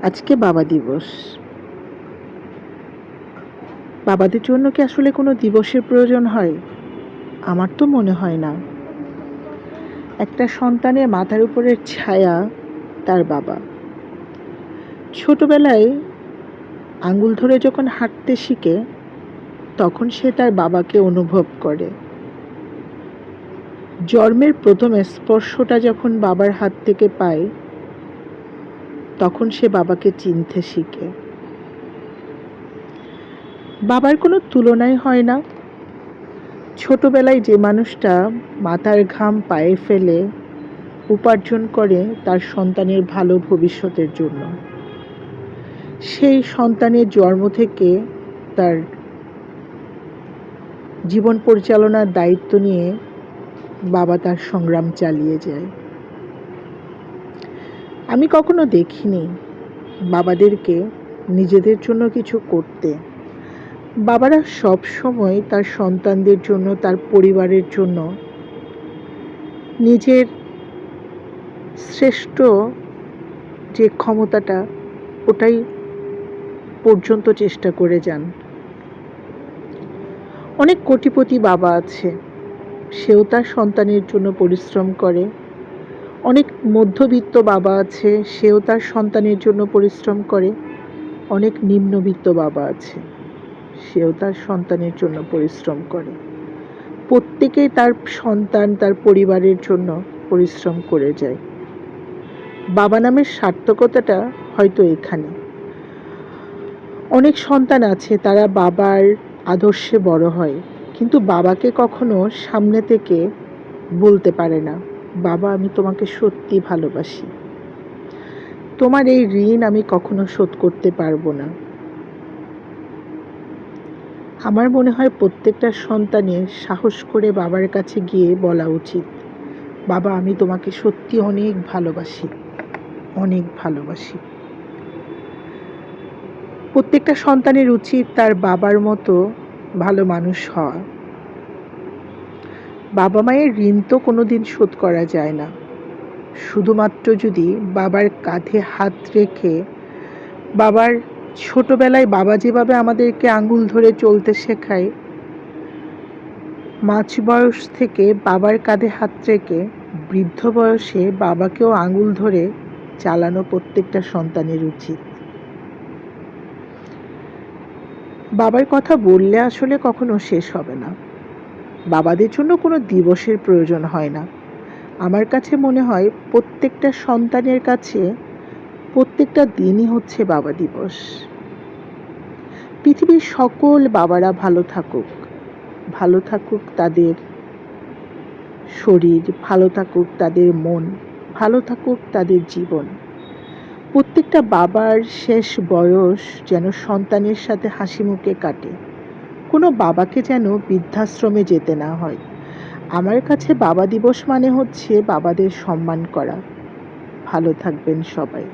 আজকে বাবা দিবস। বাবাদের জন্য কি আসলে কোনো দিবসের প্রয়োজন হয়? আমার তো মনে হয় না। একটা সন্তানের মাথার উপরের ছায়া তার বাবা। ছোটবেলায় আঙুল ধরে যখন হাঁটতে শিখে, তখন সে তার বাবাকে অনুভব করে। জন্মের প্রথম স্পর্শটা যখন বাবার হাত থেকে পায়, তখন সে বাবাকে চিনতে শিখে। বাবার কোনো তুলনাই হয় না। ছোটবেলায় যে মানুষটা মাথার ঘাম পায়ে ফেলে উপার্জন করে তার সন্তানের ভালো ভবিষ্যতের জন্য, সেই সন্তানের জন্ম থেকে তার জীবন পরিচালনার দায়িত্ব নিয়ে বাবা তার সংগ্রাম চালিয়ে যায়। আমি কখনো দেখিনি বাবাদেরকে নিজেদের জন্য কিছু করতে। বাবারা সব সময় তার সন্তানদের জন্য, তার পরিবারের জন্য নিজের শ্রেষ্ঠ যে ক্ষমতাটা ওটাই পর্যন্ত চেষ্টা করে যান। অনেক কোটিপতি বাবা আছে, সেও তার সন্তানের জন্য পরিশ্রম করে। অনেক মধ্যবিত্ত বাবা আছে, সেও তার সন্তানের জন্য পরিশ্রম করে। অনেক নিম্নবিত্ত বাবা আছে, সেও তার সন্তানের জন্য পরিশ্রম করে। প্রত্যেকেই তার সন্তান, তার পরিবারের জন্য পরিশ্রম করে যায়। বাবা নামের সার্থকতাটা হয়তো এখানে। অনেক সন্তান আছে, তারা বাবার আদর্শে বড় হয়, কিন্তু বাবাকে কখনো সামনে থেকে বলতে পারে না, বাবা আমি তোমাকে সত্যি ভালোবাসি, তোমার এই ঋণ আমি কখনো শোধ করতে পারবো না। আমার মনে হয় প্রত্যেকটা সন্তানের সাহস করে বাবার কাছে গিয়ে বলা উচিত, বাবা আমি তোমাকে সত্যি অনেক ভালোবাসি, অনেক ভালোবাসি। প্রত্যেকটা সন্তানের উচিত তার বাবার মতো ভালো মানুষ হওয়া। বাবা মায়ের ঋণ তো কোনোদিন শোধ করা যায় না। শুধুমাত্র যদি বাবার কাঁধে হাত রেখে, বাবার ছোটবেলায় বাবা যেভাবে আমাদেরকে আঙুল ধরে চলতে শেখায়, মাঝ বয়স থেকে বাবার কাঁধে হাত রেখে বৃদ্ধ বয়সে বাবাকেও আঙুল ধরে চালানো প্রত্যেকটা সন্তানের উচিত। বাবার কথা বললে আসলে কখনো শেষ হবে না। বাবাদের জন্য কোনো দিবসের প্রয়োজন হয় না। আমার কাছে মনে হয় প্রত্যেকটা সন্তানের কাছে প্রত্যেকটা দিনই হচ্ছে বাবা দিবস। পৃথিবীর সকল বাবারা ভালো থাকুক, ভালো থাকুক তাদের শরীর, ভালো থাকুক তাদের মন, ভালো থাকুক তাদের জীবন। প্রত্যেকটা বাবার শেষ বয়স যেন সন্তানের সাথে হাসি মুখে কাটে। কোনো বাবাকে যেন বৃদ্ধাশ্রমে যেতে না হয়। আমার কাছে বাবা দিবস মানে হচ্ছে বাবাদের সম্মান করা। ভালো থাকবেন সবাই।